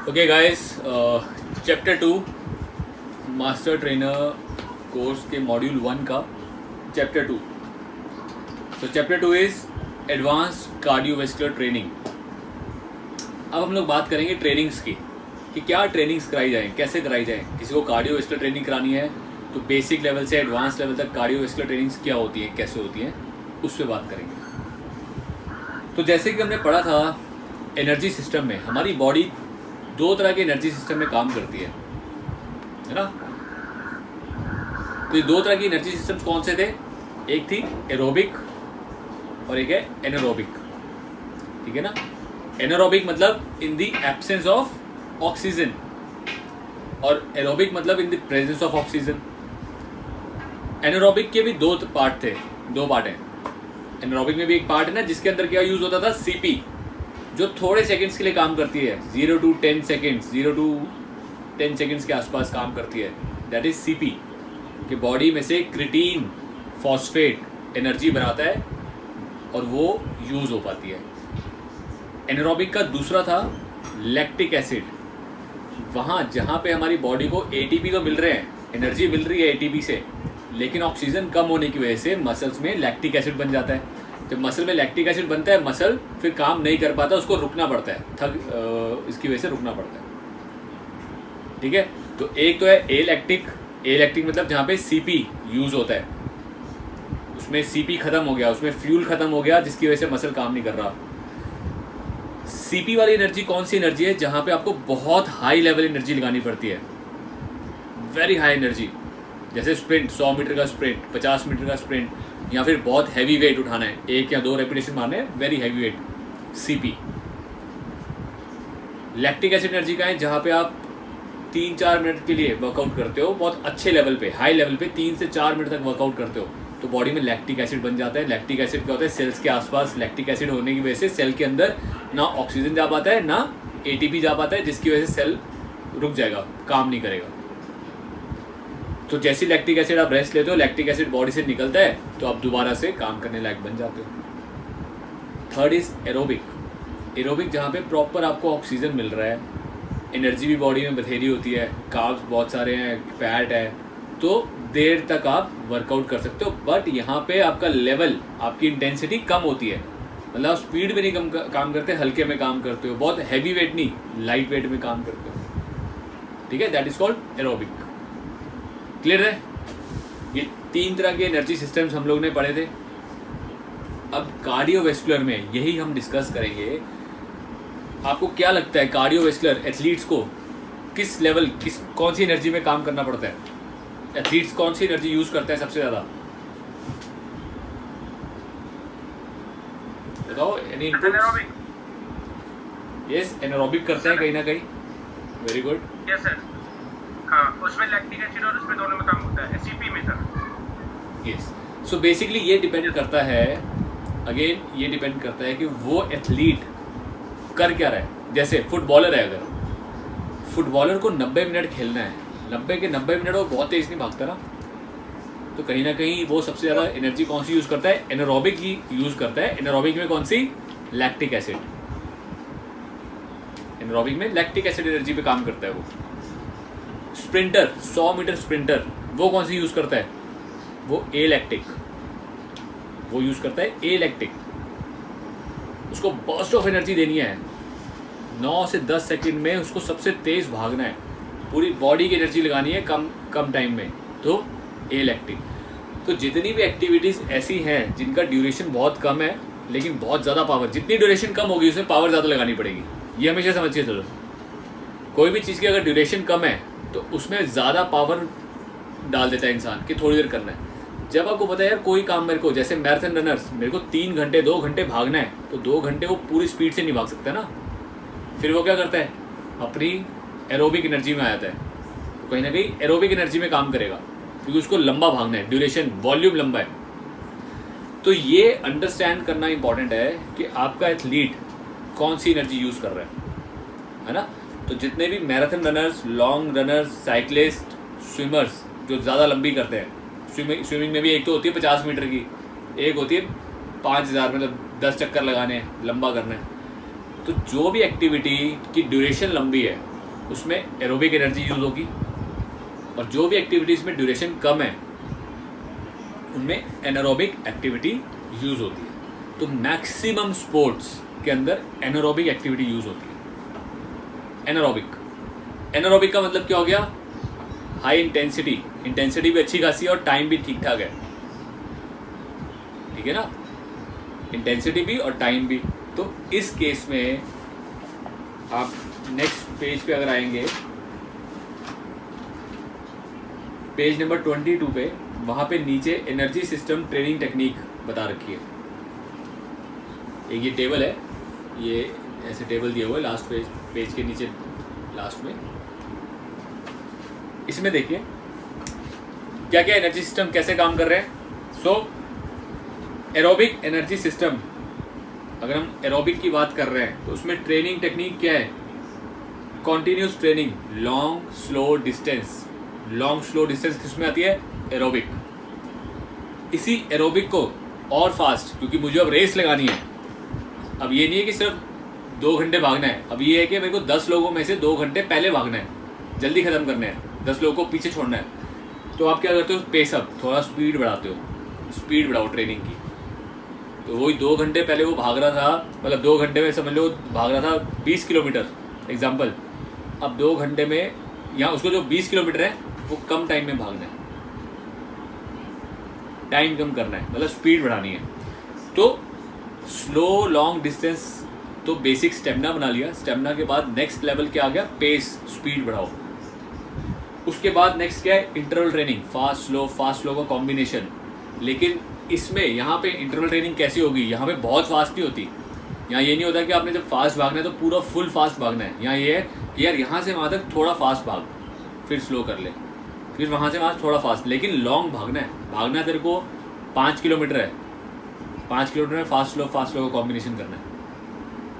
Okay guys, chapter 2 master trainer course के module 1 का chapter 2। तो chapter 2 is advanced cardiovascular training. अब हम लोग बात करेंगे ट्रेनिंग्स की कि क्या ट्रेनिंग्स कराई जाएँ, कैसे कराई जाएँ। किसी को कार्डियोवैस्कुलर ट्रेनिंग करानी है तो बेसिक लेवल से एडवांस लेवल तक कार्डियोवैस्कुलर ट्रेनिंग्स क्या होती हैं, कैसे होती हैं, उस पर बात करेंगे। तो जैसे कि हमने पढ़ा था, एनर्जी सिस्टम में हमारी बॉडी दो तरह के एनर्जी सिस्टम में काम करती है ना। तो ये दो तरह की एनर्जी सिस्टम्स कौन से थे? एक थी एरोबिक और एक है एनारोबिक। ठीक है ना। एनारोबिक मतलब in the absence of oxygen और एरोबिक मतलब in the presence of oxygen. Anaerobic के भी दो पार्ट हैं। एनारोबिक में भी एक पार्ट है ना जिसके अंदर क्या यूज होता था, सीपी, जो थोड़े सेकंड्स के लिए काम करती है, 0 to 10 सेकंड्स के आसपास काम करती है। दैट इज सीपी, कि बॉडी में से क्रिटीन फॉस्फेट एनर्जी बनाता है और वो यूज हो पाती है। एनारोबिक का दूसरा था लैक्टिक एसिड। वहाँ जहाँ पे हमारी बॉडी को एटीपी तो मिल रहे हैं, एनर्जी मिल रही है एटीपी से, लेकिन ऑक्सीजन कम होने की वजह से मसल्स में लैक्टिक एसिड बन जाता है। जब मसल में लैक्टिक एसिड बनता है, मसल फिर काम नहीं कर पाता, उसको रुकना पड़ता है, इसकी वजह से रुकना पड़ता है। ठीक है। तो एक तो है ए लैक्टिक मतलब जहाँ पे सीपी यूज होता है, उसमें सीपी खत्म हो गया, उसमें फ्यूल खत्म हो गया, जिसकी वजह से मसल काम नहीं कर रहा। सीपी वाली एनर्जी कौन सी एनर्जी है? जहाँ पे आपको बहुत हाई लेवल एनर्जी लगानी पड़ती है, वेरी हाई एनर्जी, जैसे स्प्रिंट, 100 मीटर का स्प्रिंट, 50 मीटर का स्प्रिंट, या फिर बहुत हैवी वेट उठाना है, 1 या 2 रेपिटेशन मारने हैं, very heavy weight, CP. Lactic acid energy का है जहाँ पे आप 3-4 मिनट के लिए वर्कआउट करते हो, बहुत अच्छे लेवल पे, हाई लेवल पे 3 से 4 मिनट तक वर्कआउट करते हो, तो बॉडी में लैक्टिक एसिड बन जाता है। लैक्टिक एसिड क्या होता है? सेल्स के आसपास लैक्टिक एसिड होने की वजह से सेल के अंदर ना ऑक्सीजन जा पाता है, ना एटीपी जा पाता है, जिसकी वजह से सेल रुक जाएगा, काम नहीं करेगा। तो जैसे लैक्टिक एसिड आप रेस्ट लेते हो, लैक्टिक एसिड बॉडी से निकलता है, तो आप दोबारा से काम करने लायक बन जाते हो। थर्ड इज एरोबिक जहाँ पे प्रॉपर आपको ऑक्सीजन मिल रहा है, एनर्जी भी बॉडी में बथेरी होती है, कार्ब्स बहुत सारे हैं, फैट है, तो देर तक आप वर्कआउट कर सकते हो। बट यहाँ पे आपका लेवल, आपकी इंटेंसिटी कम होती है, मतलब आप स्पीड में नहीं काम करते, हल्के में काम करते हो, बहुत हैवी वेट नहीं, लाइट वेट में काम करते हो। ठीक है, that is called aerobic. Clear है? ये 3 तरह के एनर्जी सिस्टम्स हम लोग ने पढ़े थे। अब कार्डियोवैस्कुलर में यही हम डिस्कस करेंगे। आपको क्या लगता है कार्डियोवैस्कुलर एथलीट्स को किस लेवल, कौन सी एनर्जी में काम करना पड़ता है? एथलीट्स कौन सी एनर्जी यूज करते हैं सबसे ज़्यादा? बताओ, एनी इनपुट्स? यस, एनारोबिक करते हैं कहीं ना कहीं। Very good. Yes sir. हाँ, उसमें लैक्टिक एसिड और उसमें दोनों में काम होता है, एसीपी में सर। यस। सो बेसिकली ये डिपेंड करता है, अगेन ये डिपेंड करता है कि वो एथलीट कर क्या रहा है। जैसे फुटबॉलर है, अगर फुटबॉलर को 90 मिनट खेलना है, 90 के 90 मिनट वो बहुत तेज नहीं भागता ना, तो कहीं ना कहीं वो सबसे ज़्यादा एनर्जी कौन सी यूज़ करता है? एनारोबिक ही यूज़ करता है। एनारोबिक में कौन सी? Lactic acid. एनारोबिक में लैक्टिक एसिड एनर्जी पे काम करता है वो। स्प्रिंटर, 100 मीटर स्प्रिंटर, वो कौन सी यूज़ करता है? वो ए लैक्टिक, वो यूज़ करता है ए लैक्टिक। उसको बर्स्ट ऑफ एनर्जी देनी है, 9 से 10 सेकंड में उसको सबसे तेज़ भागना है, पूरी बॉडी की एनर्जी लगानी है कम टाइम में, तो ए लैक्टिक। तो जितनी भी एक्टिविटीज़ ऐसी हैं जिनका ड्यूरेशन बहुत कम है लेकिन बहुत ज़्यादा पावर, जितनी ड्यूरेशन कम होगी उसमें पावर ज़्यादा लगानी पड़ेगी, ये हमेशा समझिए। चलो, कोई भी चीज़ की अगर ड्यूरेशन कम है तो उसमें ज़्यादा पावर डाल देता है इंसान कि थोड़ी देर करना है। जब आपको पता है यार कोई काम, मेरे को जैसे मैराथन रनर्स, मेरे को 3 घंटे 2 घंटे भागना है, तो 2 घंटे वो पूरी स्पीड से नहीं भाग सकता ना, फिर वो क्या करता है? अपनी एरोबिक एनर्जी में आ जाता है, तो कहीं ना कहीं एरोबिक एनर्जी में काम करेगा, क्योंकि उसको लंबा भागना है, ड्यूरेशन, वॉल्यूम लंबा है। तो ये अंडरस्टैंड करना इंपॉर्टेंट है कि आपका एथलीट कौन सी एनर्जी यूज़ कर रहा है ना। तो जितने भी marathon runners, long runners, cyclist, swimmers जो ज़्यादा लंबी करते हैं, स्विमिंग में भी एक तो होती है 50 मीटर की, एक होती है 5000, मतलब 10 चक्कर लगाने हैं, लंबा करना है। तो जो भी एक्टिविटी की ड्यूरेशन लंबी है उसमें एरोबिक एनर्जी यूज़ होगी, और जो भी एक्टिविटीज़ में ड्यूरेशन कम है उनमें एनारोबिक एक्टिविटी यूज़ होती है। तो मैक्सिमम स्पोर्ट्स के अंदर एनारोबिक एक्टिविटी यूज़ होती है। एनारोबिक का मतलब क्या हो गया? हाई इंटेंसिटी भी अच्छी खासी है और टाइम भी ठीक ठाक है, ठीक है ना, इंटेंसिटी भी और टाइम भी। तो इस केस में आप नेक्स्ट पेज पे अगर आएंगे, पेज नंबर 22 पे, वहाँ पे नीचे एनर्जी सिस्टम ट्रेनिंग टेक्निक बता रखी है। एक ये टेबल है, ये ऐसे टेबल दिया हुआ है लास्ट पेज के नीचे लास्ट में। इसमें देखिए क्या क्या एनर्जी सिस्टम कैसे काम कर रहे हैं। सो एरोबिक एनर्जी सिस्टम, अगर हम एरोबिक की बात कर रहे हैं तो उसमें ट्रेनिंग टेक्निक क्या है? Continuous training, long slow distance किसमें आती है? एरोबिक। इसी एरोबिक को और फास्ट, क्योंकि मुझे अब रेस लगानी है, अब ये नहीं है कि सिर्फ 2 घंटे भागना है, अब ये है कि मेरे को 10 लोगों में से 2 घंटे पहले भागना है, जल्दी खत्म करना है, 10 लोगों को पीछे छोड़ना है। तो आप क्या करते हो? पेस अप, थोड़ा स्पीड बढ़ाते हो, स्पीड बढ़ाओ ट्रेनिंग की। तो वही 2 घंटे पहले वो भाग रहा था, मतलब 2 घंटे में समझ लो भाग रहा था 20 किलोमीटर एग्जाम्पल, अब 2 घंटे में यहाँ उसको जो 20 किलोमीटर है वो कम टाइम में भागना है, टाइम कम करना है, मतलब स्पीड बढ़ानी है। तो स्लो लॉन्ग डिस्टेंस, तो बेसिक स्टेमिना बना लिया। स्टेमिना के बाद नेक्स्ट लेवल क्या आ गया? पेस, स्पीड बढ़ाओ। उसके बाद नेक्स्ट क्या है? इंटरवल ट्रेनिंग, फास्ट स्लो का कॉम्बिनेशन। लेकिन इसमें यहाँ पे इंटरवल ट्रेनिंग कैसी होगी? यहाँ पे बहुत फास्ट नहीं होती। यहाँ ये नहीं होता कि आपने जब फास्ट भागना है तो पूरा फुल फास्ट भागना है। यहाँ ये है कि यार यहाँ से वहाँ तक थोड़ा फास्ट भाग, फिर स्लो कर ले, फिर वहाँ से वहाँ थोड़ा फास्ट, लेकिन लॉन्ग भागना है तेरे को 5 किलोमीटर है, 5 किलोमीटर में फास्ट स्लो का कॉम्बिनेशन करना है,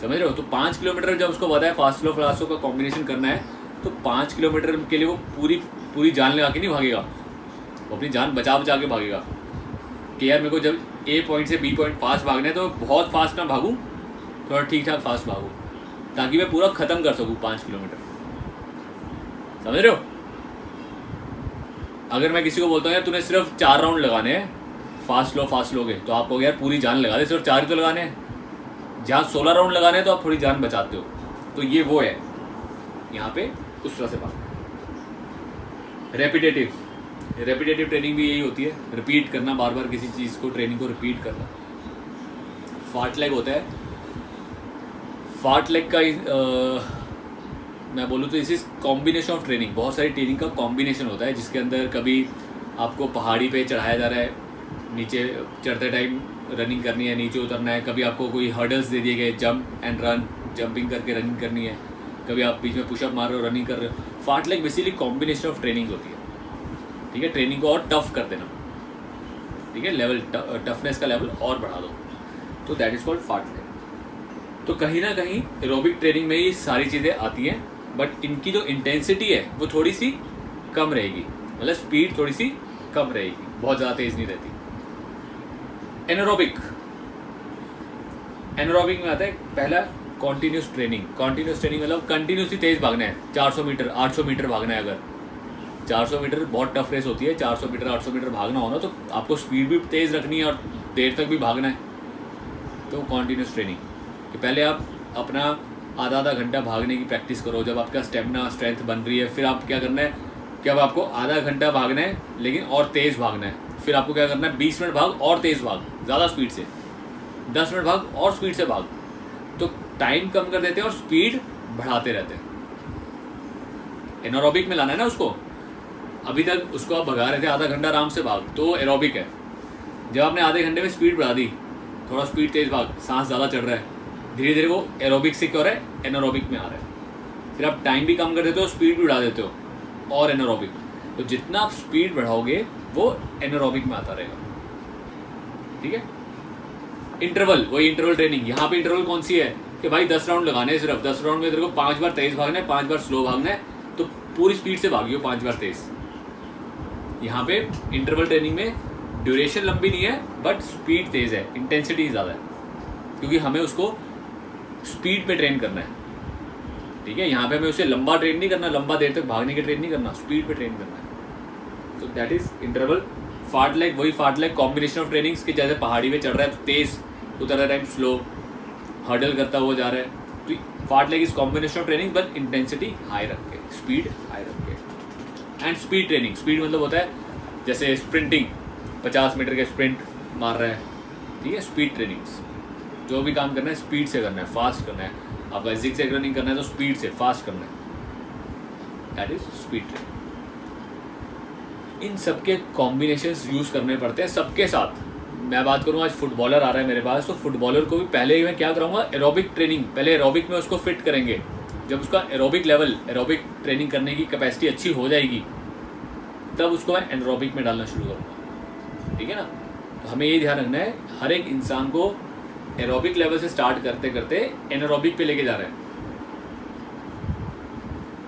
समझ रहे हो? तो 5 किलोमीटर जब उसको पता है फास्ट स्लो का कॉम्बिनेशन करना है, तो 5 किलोमीटर के लिए वो पूरी जान लगा के नहीं भागेगा, वो अपनी जान बचा के भागेगा कि यार मेरे को जब ए पॉइंट से बी पॉइंट फास्ट भागना है तो बहुत फास्ट ना भागूँ, थोड़ा ठीक ठाक फास्ट भागूँ, ताकि मैं पूरा ख़त्म कर सकूँ 5 किलोमीटर, समझ रहे हो? अगर मैं किसी को बोलता हूँ यार तूने सिर्फ 4 राउंड लगाने हैं फास्ट स्लो के, तो आप कहोगे यार पूरी जान लगा दे, सिर्फ 4 ही तो लगाने हैं। जहाँ 16 राउंड लगाने हैं तो आप थोड़ी जान बचाते हो। तो ये वो है यहाँ पे उस तरह से बात। रेपिटेटिव ट्रेनिंग भी यही होती है, रिपीट करना, बार बार किसी चीज़ को, ट्रेनिंग को रिपीट करना। फार्टलेग होता है, फार्टलेग का मैं बोलूँ तो इसी कॉम्बिनेशन ऑफ ट्रेनिंग, बहुत सारी ट्रेनिंग का कॉम्बिनेशन होता है, जिसके अंदर कभी आपको पहाड़ी पे चढ़ाया जा रहा है, नीचे चढ़ते टाइम रनिंग करनी है, नीचे उतरना है, कभी आपको कोई हर्डल्स दे दिए गए, जंप एंड रन, जंपिंग करके रनिंग करनी है, कभी आप बीच में पुशअप मार रहे हो, रनिंग कर रहे हो। फार्टलेग बेसिकली कॉम्बिनेशन ऑफ ट्रेनिंग होती है, ठीक है? ट्रेनिंग को और टफ कर देना, ठीक है? लेवल टफनेस का लेवल और बढ़ा दो, तो दैट इज़ कॉल्ड फार्टलेग। तो कहीं ना कहीं एरोबिक ट्रेनिंग में ये सारी चीज़ें आती हैं, बट इनकी जो इंटेंसिटी है वो थोड़ी सी कम रहेगी, मतलब स्पीड थोड़ी सी कम रहेगी, बहुत ज़्यादा तेज़ नहीं रहती। एनारोबिक में आता है पहला कॉन्टिन्यूस ट्रेनिंग मतलब कंटिन्यूसली तेज़ भागना है, 400 मीटर 800 मीटर भागना है। अगर 400 मीटर बहुत टफ रेस होती है, 400 मीटर 800 मीटर भागना हो ना, तो आपको स्पीड भी तेज़ रखनी है और देर तक भी भागना है। तो कॉन्टिन्यूस ट्रेनिंग कि पहले आप अपना आधा घंटा भागने की प्रैक्टिस करो, जब आपका स्टेमिना स्ट्रेंथ बन रही है, फिर आप क्या करना है कि अब आपको आधा घंटा भागना है लेकिन और तेज़ भागना है। फिर आपको क्या करना है, 20 मिनट भाग और तेज़ भाग, ज़्यादा स्पीड से, 10 मिनट भाग और स्पीड से भाग। तो टाइम कम कर देते हैं और स्पीड बढ़ाते रहते हैं। एनारोबिक में लाना है ना उसको, अभी तक उसको आप भगा रहे थे आधा घंटा आराम से भाग, तो एरोबिक है। जब आपने आधे घंटे में स्पीड बढ़ा दी, थोड़ा स्पीड तेज़ भाग, सांस ज़्यादा चढ़ रहा है, धीरे धीरे वो एरोबिक से क्या हो रहा है, एनारोबिक में आ रहा है। फिर आप टाइम भी कम कर देते हो, स्पीड भी बढ़ा देते हो, और एनारोबिक। तो जितना आप स्पीड बढ़ाओगे वो एनारोबिक में आता रहेगा, ठीक है? इंटरवल, वही इंटरवल ट्रेनिंग। यहाँ पे इंटरवल कौन सी है कि भाई 10 राउंड लगाने हैं, सिर्फ 10 राउंड में तेरे को 5 बार तेज़ भागना है, 5 बार स्लो भागना है, तो पूरी स्पीड से भागियो 5 बार तेज़। यहाँ पे इंटरवल ट्रेनिंग में ड्यूरेशन लंबी नहीं है, बट स्पीड तेज़ है, इंटेंसिटी ज़्यादा है, क्योंकि हमें उसको स्पीड पे ट्रेन करना है। ठीक है, यहाँ पे हमें उसे लंबा ट्रेन नहीं करना, लंबा देर तक भागने के ट्रेन नहीं करना, स्पीड पे ट्रेन करना है। तो दैट इज इंटरवल। फार्टलेग, वही फार्टलेग कॉम्बिनेशन ऑफ ट्रेनिंग्स के, जैसे पहाड़ी पे चढ़ रहा है तो तेज, उतरते टाइम स्लो, हर्डल करता हुआ जा रहा है, तो fartlek is combination of training but intensity high रख के, स्पीड हाई रख के। एंड स्पीड ट्रेनिंग, स्पीड मतलब होता है जैसे स्प्रिंटिंग, 50 मीटर के स्प्रिंट मार रहा है, ठीक है, स्पीड ट्रेनिंग्स। जो भी काम करना है स्पीड से करना है, फास्ट करना है, आपका जिग-जैग रनिंग करना है तो स्पीड से फास्ट करना है, दैट इज स्पीड ट्रेनिंग। इन सबके कॉम्बिनेशंस यूज़ करने पड़ते हैं सबके साथ। मैं बात करूँ, आज फुटबॉलर आ रहा है मेरे पास, तो फुटबॉलर को भी पहले ही मैं क्या कराऊंगा, एरोबिक ट्रेनिंग, पहले एरोबिक में उसको फिट करेंगे। जब उसका एरोबिक लेवल, एरोबिक ट्रेनिंग करने की कैपेसिटी अच्छी हो जाएगी, तब उसको मैं एनरोबिक में डालना शुरू करूँगा, ठीक है ना। तो हमें ये ध्यान रखना है, हर एक इंसान को एरोबिक लेवल से स्टार्ट करते करते एनारोबिक पे लेके जा रहे हैं,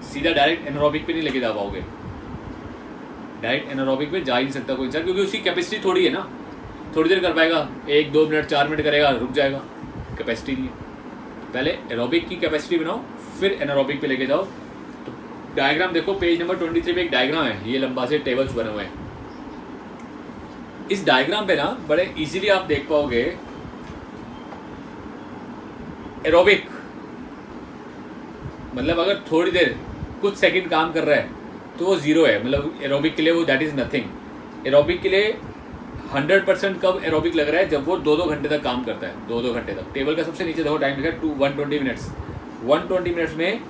सीधा डायरेक्ट एनारोबिक पे नहीं लेके जा पाओगे। डायरेक्ट एनारोबिक पे जा ही नहीं सकता कोई इंसान, क्योंकि उसकी कैपेसिटी थोड़ी है ना, थोड़ी देर कर पाएगा, 1, 2 मिनट 4 मिनट करेगा, रुक जाएगा, कैपेसिटी नहीं है। पहले एरोबिक की कैपेसिटी बनाओ, फिर एनारोबिक पे लेके जाओ। तो डायग्राम देखो, पेज नंबर 23 पे एक डायग्राम है, ये लंबा से टेबल्स बने हुए हैं। इस डायग्राम पे ना बड़े इजीली आप देख पाओगे, एरोबिक मतलब अगर थोड़ी देर कुछ सेकंड काम कर रहा है तो वो जीरो है, मतलब एरोबिक के लिए वो दैट इज नथिंग। एरोबिक के लिए 100% कब एरोबिक लग रहा है, जब वो 2-2 घंटे तक काम करता है, 2-2 घंटे तक। टेबल का सबसे नीचे देखो टाइम लिखा है 120 मिनट्स। 120 मिनट्स में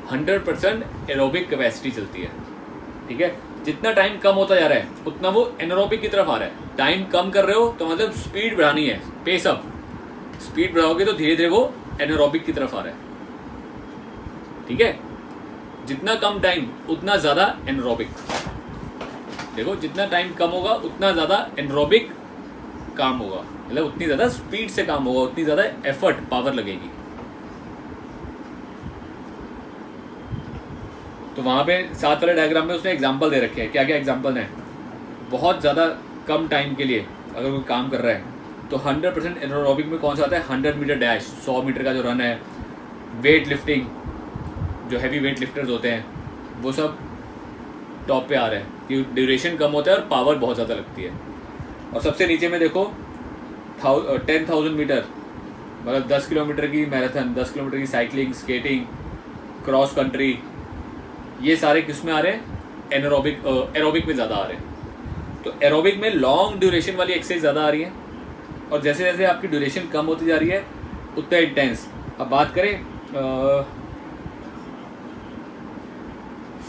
100% एरोबिक कैपेसिटी चलती है, ठीक है। जितना टाइम कम होता जा रहा है उतना वो एनारोबिक की तरफ आ रहा है। टाइम कम कर रहे हो तो मतलब स्पीड बढ़ानी है, पेस अप, स्पीड बढ़ाओगे तो धीरे धीरे वो एनारोबिक की तरफ आ रहा है, ठीक है। जितना कम टाइम उतना ज़्यादा एनारोबिक। देखो, जितना टाइम कम होगा उतना ज़्यादा एनारोबिक काम होगा, मतलब उतनी ज़्यादा स्पीड से काम होगा, उतनी ज़्यादा एफर्ट, पावर लगेगी। तो वहाँ पे साथ वाले डायग्राम में उसने एग्जांपल दे रखे हैं, क्या क्या एग्जांपल हैं। बहुत ज़्यादा कम टाइम के लिए अगर कोई काम कर रहा है तो 100% एनारोबिक में कौन सा आता है, 100 मीटर डैश, 100 मीटर का जो रन है, वेट लिफ्टिंग, जो हैवी वेट लिफ्टर्स होते हैं वो सब टॉप पे आ रहे हैं, कि ड्यूरेशन कम होता है और पावर बहुत ज़्यादा लगती है। और सबसे नीचे में देखो 10,000 मीटर, मतलब 10 किलोमीटर की मैराथन, 10 किलोमीटर की साइकिलिंग, स्केटिंग, क्रॉस कंट्री, ये सारे किस में आ रहे हैं, एनारोबिक, एरोबिक में ज़्यादा आ रहे हैं। तो एरोबिक में लॉन्ग ड्यूरेशन वाली एक्सरसाइज ज़्यादा आ रही है, और जैसे जैसे आपकी ड्यूरेशन कम होती जा रही है उतना इंटेंस। अब बात करें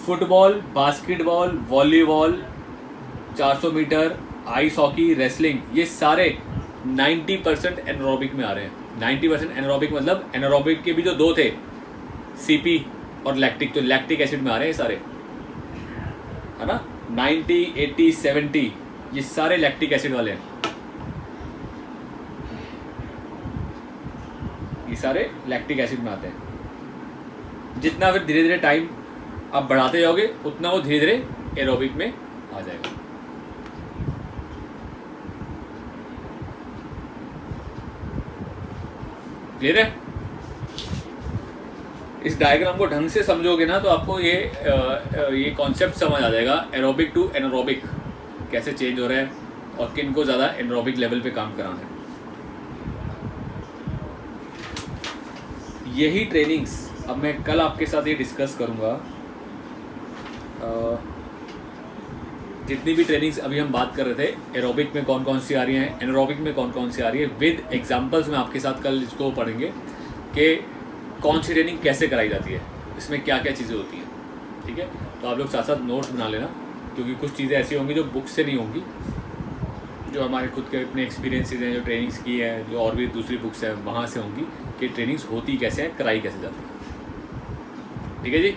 football, basketball, volleyball, 400 metre, ice hockey, wrestling, ये सारे 90% एनारोबिक में आ रहे हैं। 90% एनारोबिक मतलब एनारोबिक के भी जो 2 थे, सीपी और लैक्टिक, तो लैक्टिक एसिड में आ रहे हैं सारे, है ना। 90, 80, 70 ये सारे लैक्टिक एसिड वाले हैं, ये सारे लैक्टिक एसिड में आते हैं। जितना फिर धीरे धीरे टाइम आप बढ़ाते जाओगे उतना वो धीरे धीरे एरोबिक में आ जाएगा। क्लियर है? इस डायग्राम को ढंग से समझोगे ना तो आपको ये कॉन्सेप्ट समझ आ जाएगा, एरोबिक टू एनारोबिक कैसे चेंज हो रहा है और किन को ज़्यादा एनारोबिक लेवल पे काम कराना है। यही ट्रेनिंग्स अब मैं कल आपके साथ ये डिस्कस करूँगा। जितनी भी ट्रेनिंग्स अभी हम बात कर रहे थे, एरोबिक में कौन कौन सी आ रही हैं, एनारोबिक में कौन कौन सी आ रही है, विद एग्जांपल्स में आपके साथ कल इसको पढ़ेंगे कि कौन सी ट्रेनिंग कैसे कराई जाती है, इसमें क्या क्या चीज़ें होती हैं, ठीक है। तो आप लोग साथ साथ नोट्स बना लेना, क्योंकि कुछ चीज़ें ऐसी होंगी जो बुक से नहीं होंगी, जो हमारे खुद के अपने एक्सपीरियंसेस हैं, जो ट्रेनिंग्स की है, जो और भी दूसरी बुक्स हैं वहाँ से होंगी कि ट्रेनिंग्स होती कैसे हैं, कराई कैसे जाती है। ठीक है जी।